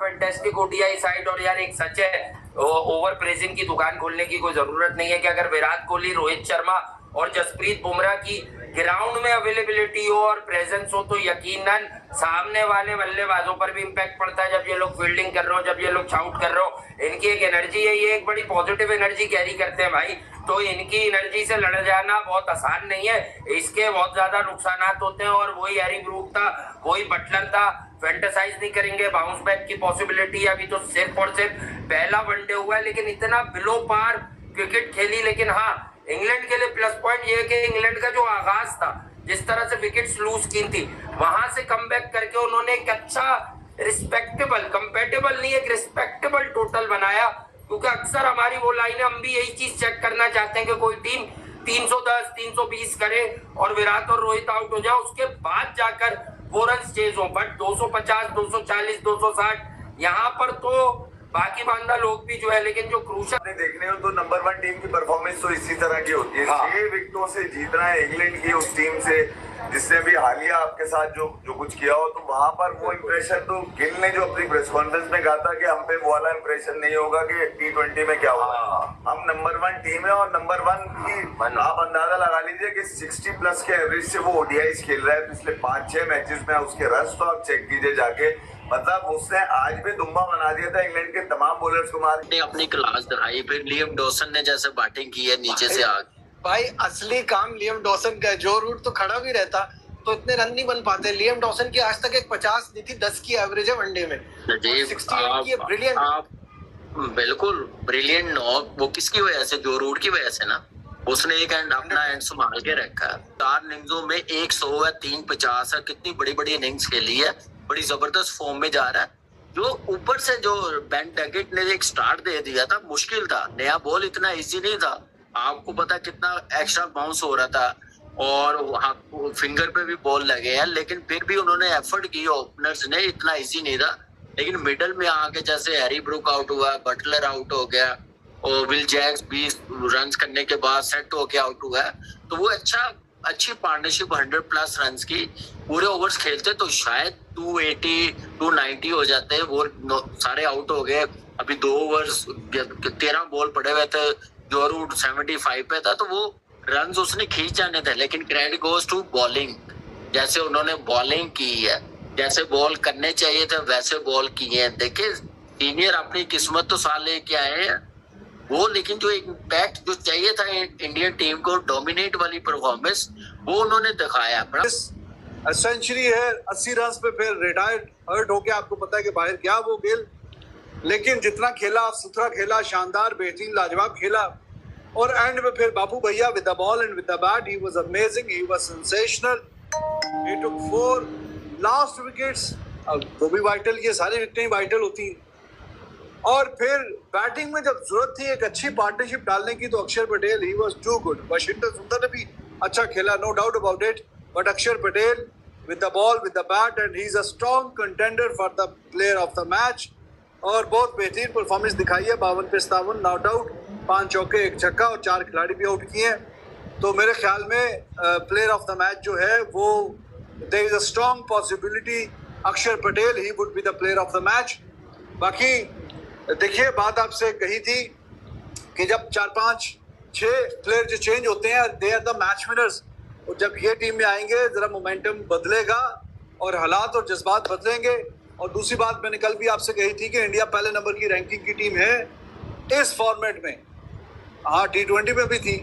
Fantastic ODI side. और यार एक सच है, ओवर प्रेसिंग की दुकान खोलने की कोई जरूरत नहीं है कि अगर विराट कोहली, रोहित शर्मा और जसप्रीत बुमराह की ग्राउंड में अवेलेबिलिटी हो और प्रेजेंस हो तो यकीनन सामने वाले बल्लेबाजों पर भी इम्पैक्ट पड़ता है। जब ये लोग फील्डिंग कर रहे हो, जब ये लोग शाउट कर रहे हो, इनकी एक एनर्जी है, ये एक बड़ी पॉजिटिव एनर्जी कैरी करते हैं भाई। तो इनकी एनर्जी से लड़ जाना बहुत आसान नहीं है, इसके बहुत ज्यादा नुकसान होते हैं। और वही हैरी ब्रूक था, वही बटलर था, फैंटेसाइज नहीं करेंगे बाउंस बैक की पॉसिबिलिटी है। अभी तो सिर्फ और सिर्फ पहला वनडे हुआ है, लेकिन इतना बिलो पार क्रिकेट खेली। लेकिन हाँ, इंग्लैंड के लिए प्लस पॉइंट ये है कि इंग्लैंड का जो आगाज था, जिस तरह से विकेट्स लूज की थी, वहां से कमबैक करके उन्होंने एक अच्छा रिस्पेक्टेबल, कंपेटेबल नहीं, एक रिस्पेक्टेबल टोटल बनाया। क्योंकि अक्सर हमारी वो लाइन है, हम भी यही चीज चेक करना चाहते हैं कि कोई टीम 310, 320 करे और विराट और रोहित आउट हो जाए, उसके बाद जाकर वो रन चेज हो। बट 250, 240, 260 यहाँ पर तो बाकी बांधा लोग भी जो है, लेकिन जो क्रूशल देखने हो तो नंबर 1 टीम की परफॉर्मेंस तो इसी तरह की होती है। 6 विकेटों से जीतना है इंग्लैंड की उस टीम से जिसने भी हालिया आपके साथ जो कुछ किया हो, तो वहां पर वो इम्प्रेशन तो गिल ने जो अपनी प्रेस कॉन्फ्रेंस में कहा था कि हम पे वो वाला इम्प्रेशन नहीं होगा कि T20 में क्या होगा। हम नंबर 1 टीम है और नंबर 1 की आप अंदाजा लगा लीजिए कि 60 प्लस के एवरेज से वो ओडीआईज खेल रहा है पिछले 5-6 मैचेस में। उसके रन तो आप चेक कीजिए जाके, मतलब उसने आज भी दुम्बा बना दिया था इंग्लैंड के तमाम बॉलर्स को मार ने अपनी क्लास दिखाई। फिर लियम डॉसन ने जैसे बैटिंग की है नीचे से आगे, भाई असली काम लियम डॉसन का है। जो रूट तो खड़ा भी रहता तो इतने रन नहीं बन पाते। लियम डॉसन की आज तक एक 50 नहीं थी, 10 की एवरेज है वनडे में। ब्रिलियंट, आप बिल्कुल ब्रिलियंट नो। वो किसकी वजह से? जो रूट की वजह से ना, उसने एक एंड अपना एंड संभाल के रखा है। 4 इनिंग्सों में 100 है, 350 है, कितनी बड़ी बड़ी इनिंग्स खेली है, बड़ी जबरदस्त फॉर्म में जा रहा है। जो ऊपर से जो बेन डगेट ने एक स्टार्ट दे दिया था, मुश्किल था। नया बॉल इतना इजी नहीं था, आपको पता कितना एक्स्ट्रा बाउंस हो रहा था और फिंगर पे भी बॉल लगे हैं, लेकिन फिर भी उन्होंने एफर्ट की ओपनर्स ने, इतना इजी नहीं था। लेकिन मिडल में आके जैसे हैरी ब्रूक आउट हुआ, बटलर आउट हो गया और विल जैक्स 20 रन करने के बाद सेट होके आउट हुआ, तो वो अच्छी पार्टनरशिप 100 प्लस रन की पूरे ओवर्स खेलते तो शायद 280, 290 हो जाते। वो सारे आउट हो गए। अभी 2 ओवर्स 13 बॉल पड़े हुए थे, जो रूट 75 पे था, तो वो रन उसने खींच जाने थे। लेकिन क्रेडिट गोज टू बॉलिंग, जैसे उन्होंने बॉलिंग की है, जैसे बॉल करने चाहिए थे वैसे बॉल किए हैं। देखिए सीनियर अपनी किस्मत तो साल लेके आए हैं वो, लेकिन जो इम्पैक्ट जो चाहिए था इंडियन टीम को, डोमिनेट वाली परफॉर्मेंस, वो उन्होंने दिखाया। सेंचुरी है 80 रन पे, फिर रिटायर्ड हर्ट होके आपको पता है कि बाहर क्या वो गेल। लेकिन जितना खेला, सुथरा खेला, शानदार, बेहतरीन, लाजवाब खेला। और एंड में फिर बापू भैया with the ball and with the bat, he was amazing, he was sensational. He took 4 last wickets, वो भी वाइटल, ये सारी विकेटें वाइटल होती हैं। और फिर बैटिंग में जब जरूरत थी एक अच्छी पार्टनरशिप डालने की, तो Akshar Patel, he was too good. Washington Sundar ने भी अच्छा खेला, no doubt about it, but Akshar Patel with the ball, with the bat, and he's a strong contender for the player of the match। और बहुत बेहतरीन परफॉर्मेंस दिखाई है, 52 पे 57 नॉट आउट, 5 चौके 1 छक्का और 4 खिलाड़ी भी आउट किए हैं। तो मेरे ख्याल में प्लेयर ऑफ द मैच जो है वो, there is a strong possibility Akshar Patel, he would be the player of the match. बाकी देखिए, बात आपसे कही थी कि जब 4-5-6 प्लेयर जो चेंज होते हैं, they are the match winners. और जब ये टीम में आएंगे जरा मोमेंटम बदलेगा और हालात और जज्बात बदलेंगे। और दूसरी बात मैंने कल भी आपसे कही थी कि इंडिया पहले नंबर की रैंकिंग की टीम है इस फॉर्मेट में। हाँ, T20 में भी थी,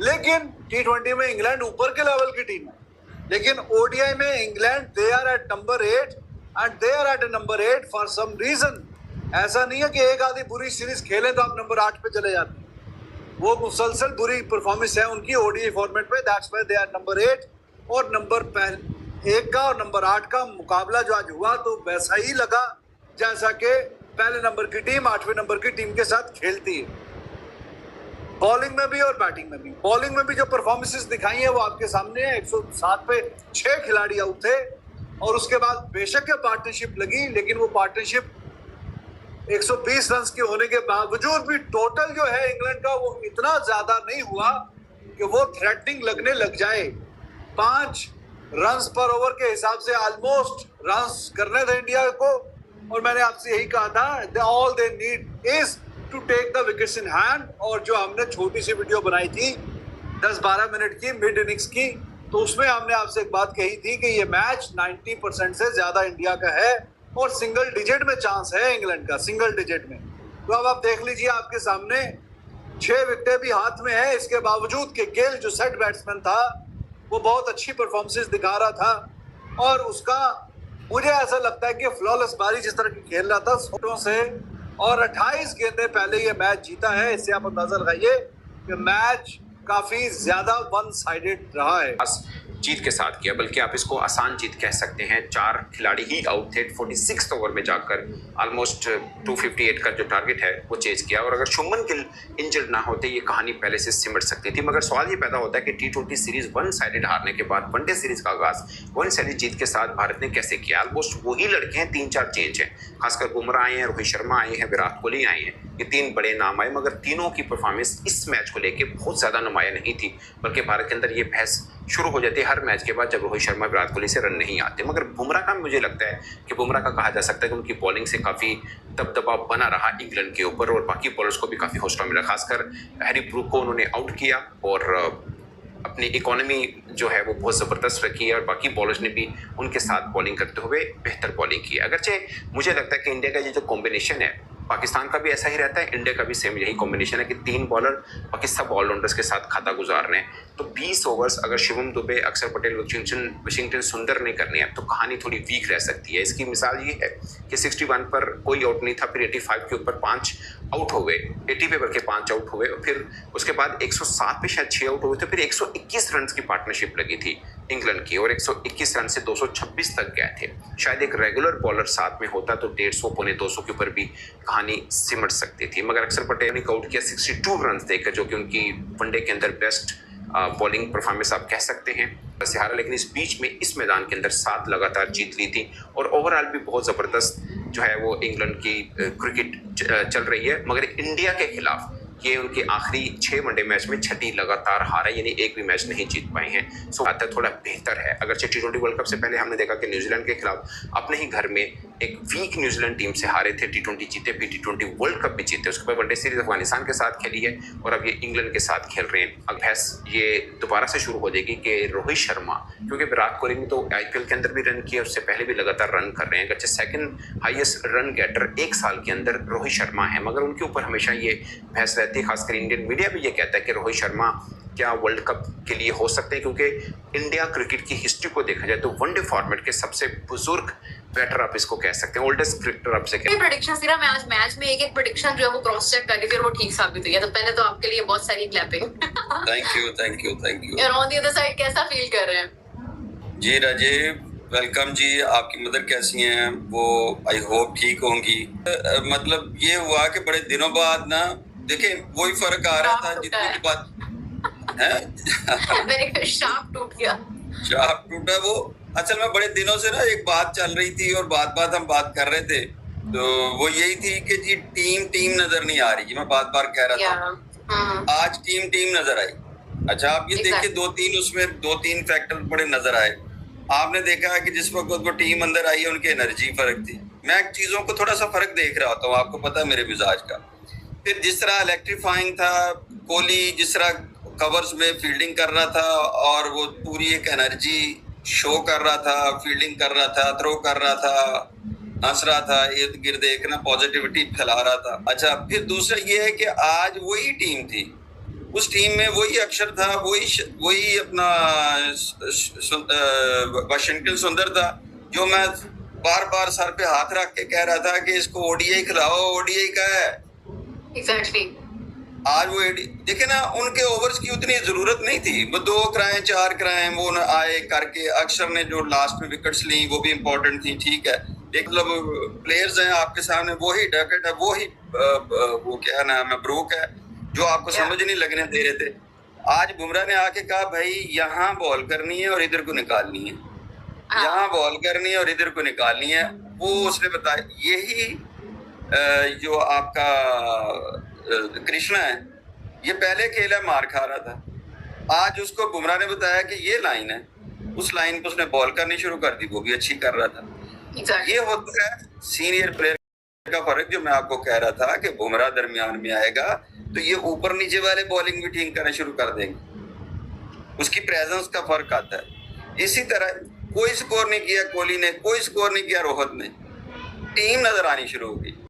लेकिन T20 में इंग्लैंड ऊपर के लेवल की टीम है। लेकिन ODI में England, they are at number 8 and they are at number 8 for some reason. ऐसा नहीं है कि एक आधी बुरी सीरीज खेलें तो आप नंबर 8 पे चले जाते हैं। वो मुसलसल बुरी परफॉर्मेंस है उनकी ODI फॉर्मेट में, that's why they are number 8। और नंबर 1 का और नंबर 8 का मुकाबला जो आज हुआ, तो वैसा ही लगा जैसा कि पहले नंबर की टीम 8वें नंबर की टीम के साथ खेलती है, बॉलिंग में भी और बैटिंग में भी। बॉलिंग में भी जो परफॉर्मेंसेस दिखाई हैं वो आपके सामने है। 107 पे 6 खिलाड़ी आउट थे और उसके बाद बेशक पार्टनरशिप लगी, लेकिन वो पार्टनरशिप 120 रन के होने के बावजूद भी टोटल जो है इंग्लैंड का वो इतना ज्यादा नहीं हुआ कि वो थ्रेटनिंग लगने लग जाए। 5 रन पर ओवर के हिसाब से ऑलमोस्ट रन करने थे इंडिया को, और मैंने आपसे यही कहा था, all they need is to take the wickets in hand. और जो हमने छोटी सी वीडियो बनाई थी 10-12 मिनट की मिड इनिंग्स की, तो उसमें हमने आपसे एक बात कही थी कि ये मैच 90% से ज्यादा इंडिया का है और सिंगल डिजिट में चांस है इंग्लैंड का, सिंगल डिजिट में। तो अब आप देख लीजिए, आपके सामने 6 विकेटें भी हाथ में है, इसके बावजूद कि गेल जो सेट बैट्समैन था वो बहुत अच्छी परफॉर्मेंसेस दिखा रहा था और उसका मुझे ऐसा लगता है कि फ्लॉलेस बारी जिस तरह की खेल रहा था शॉटों से, और 28 गेंदें पहले ये मैच जीता है। इससे आप अंदाजा लगाइए कि मैच काफी ज्यादा वन साइडेड रहा है। जीत के साथ किया, बल्कि आप इसको आसान जीत कह सकते हैं। 4 खिलाड़ी ही आउट थे 46 ओवर में जाकर, ऑलमोस्ट 258 का जो टारगेट है वो चेज किया। और अगर शुभमन गिल इंजर्ड ना होते ये कहानी पहले से सिमट सकती थी। मगर सवाल ये पैदा होता है कि T20 सीरीज वन साइडेड हारने के बाद वनडे सीरीज का आगाज वन साइडेड जीत के साथ भारत ने कैसे किया। ऑलमोस्ट वही लड़के हैं, 3-4 चेंज हैं, खासकर बुमराह आए हैं, रोहित शर्मा आए हैं, विराट कोहली आए हैं, ये 3 बड़े नाम आए। मगर तीनों की परफॉर्मेंस इस मैच को लेकर बहुत ज्यादा नुमाया नहीं थी, बल्कि भारत के अंदर ये बहस शुरू हो जाती है हर मैच के बाद जब रोहित शर्मा विराट कोहली से रन नहीं आते। मगर बुमराह का मुझे लगता है कि बुमराह का कहा जा सकता है कि उनकी बॉलिंग से काफ़ी दबदबा बना रहा इंग्लैंड के ऊपर और बाकी बॉलर्स को भी काफ़ी हौसला मिला। खासकर हैरी ब्रूक को उन्होंने आउट किया और अपनी इकोनॉमी जो है वो बहुत ज़बरदस्त रखी है और बाकी बॉलर्स ने भी उनके साथ बॉलिंग करते हुए बेहतर बॉलिंग की। अगरचे मुझे लगता है कि इंडिया का ये जो कॉम्बिनेशन है, पाकिस्तान का भी ऐसा ही रहता है, इंडिया का भी सेम यही कॉम्बिनेशन है कि 3 बॉलर बाकी सब ऑलराउंडर्स के साथ खाता गुजार रहे हैं। तो 20 ओवर्स अगर शिवम दुबे, अक्षर पटेल, वाशिंगटन सुंदर ने करने हैं तो कहानी थोड़ी वीक रह सकती है। इसकी मिसाल ये है कि 61 पर कोई आउट नहीं था, फिर 85 के ऊपर 5 आउट हो गए, 80 पे बल्कि 5 आउट हुए, फिर उसके बाद 107 पे शायद 6 आउट हुए थे, फिर 121 रन की पार्टनरशिप लगी थी इंग्लैंड की और 121 रन से 226 तक गए थे। शायद एक रेगुलर बॉलर साथ में होता तो 150 पौने 200 के ऊपर भी कहानी सिमट सकती थी। मगर अक्षर पटेल ने आउट किया 62 रन देकर, जो कि उनकी वनडे के अंदर बेस्ट बॉलिंग परफॉर्मेंस आप कह सकते हैं। वैसे हारा, लेकिन इस बीच में इस मैदान के अंदर 7 लगातार जीत ली थी और ओवरऑल भी बहुत ज़बरदस्त जो है वो इंग्लैंड की क्रिकेट चल रही है। मगर इंडिया के खिलाफ ये उनके आखिरी 6 वनडे मैच में 6ठी लगातार हार है, यानी एक भी मैच नहीं जीत पाए हैं। सो आता थोड़ा बेहतर है। अगर T20 वर्ल्ड कप से पहले हमने देखा कि न्यूजीलैंड के खिलाफ अपने ही घर में एक वीक न्यूजीलैंड टीम से हारे थे, T20 जीते, फिर T20 वर्ल्ड कप भी जीते, उसके बाद वनडे सीरीज अफगानिस्तान के साथ खेली है और अब ये इंग्लैंड के साथ खेल रहे हैं। अब बहस ये दोबारा से शुरू हो जाएगी कि रोहित शर्मा, क्योंकि विराट कोहली ने तो IPL के अंदर भी रन किया, उससे पहले भी लगातार रन कर रहे हैं, अच्छा सेकंड हाईएस्ट रन गेटर 1 साल के अंदर रोहित शर्मा है, मगर उनके ऊपर हमेशा ये बहस रहती है। खासकर इंडियन मीडिया भी ये कहता है कि रोहित शर्मा क्या वर्ल्ड कप के लिए हो सकते हैं, क्योंकि इंडिया क्रिकेट की हिस्ट्री को देखा जाए तो वनडे फॉर्मेट के सबसे बुजुर्ग बैटर आप इसको कह सकते हैं, ओल्डेस्ट क्रिकेटर आप से प्रेडिक्शन सिरा मैं आज मैच में एक प्रेडिक्शन जो है वो क्रॉस चेक करके फिर वो ठीक साबित हुई है। तो पहले तो आपके लिए बहुत सारी क्लैपिंग। Thank you. और ऑन द अदर साइड कैसा फील कर रहे हैं? जी राजीव, वेलकम जी। आपकी मदर कैसी हैं? वो आई होप ठीक होंगी। मतलब ये हुआ कि बड़े दिनों बाद ना, देखिए वही फर्क आ रहा था जितनी बात है। मेरे शार्प टूट गया। शार्प टूटा वो असल में बड़े दिनों से ना एक बात चल रही थी और बात हम बात कर रहे थे, तो वो यही थी कि जी टीम नजर नहीं आ रही। जी मैं बार कह रहा था आज टीम नजर आई। अच्छा आप ये देखिए 2-3 फैक्टर बड़े नजर आए। आपने देखा है कि जिस वक्त वो टीम अंदर आई है उनकी एनर्जी फर्क थी। मैं चीजों को थोड़ा सा फर्क देख रहा होता हूँ, आपको पता है मेरे मिजाज का। फिर जिस तरह इलेक्ट्रीफाइंग था, कोहली जिस तरह कवर्स में फील्डिंग कर रहा था और वो पूरी एक एनर्जी शो कर रहा था, फील्डिंग कर रहा था, थ्रो कर रहा था, हंस रहा था, इर्द गिर्द एक ना पॉजिटिविटी फैला रहा था। अच्छा फिर दूसरा ये है कि आज वही टीम थी, उस टीम में वही अक्षर था, वही अपना वाशिंगटन सुंदर था, जो मैं बार सर पे हाथ रख के कह रहा था कि इसको ओडीआई खिलाओ, ओडीआई का है। एग्जैक्टली। आज वो देखे ना, उनके ओवर्स की उतनी जरूरत नहीं थी, वो 2 कराए 4 कराए वो न आए करके। अक्षर ने जो लास्ट में विकेट्स ली वो भी इम्पोर्टेंट थी, ठीक है। एक मतलब प्लेयर्स हैं आपके सामने, वही डकेट है, वही वो क्या नाम है, ब्रूक है, जो आपको समझ नहीं लगने दे रहे थे। आज बुमराह ने आके कहा भाई यहाँ बॉल करनी है और इधर को निकालनी है, यहाँ बॉल करनी है और इधर को निकालनी है। वो उसने बताया यही जो आपका कृष्णा है, ये पहले खेला मार खा रहा था, आज उसको बुमराह ने बताया कि ये लाइन है, उस लाइन पे उसने बॉल करनी शुरू कर दी, वो भी अच्छी कर रहा था। Exactly. ये होता है सीनियर प्लेयर का फर्क, जो मैं आपको कह रहा था कि बुमराह दरमियान में आएगा तो ये ऊपर नीचे वाले बॉलिंग भी ठीक करना शुरू कर देंगे, उसकी प्रेजेंस का फर्क आता है। इसी तरह कोई स्कोर नहीं किया कोहली ने, कोई स्कोर नहीं किया रोहित ने, टीम नजर आनी शुरू होगी।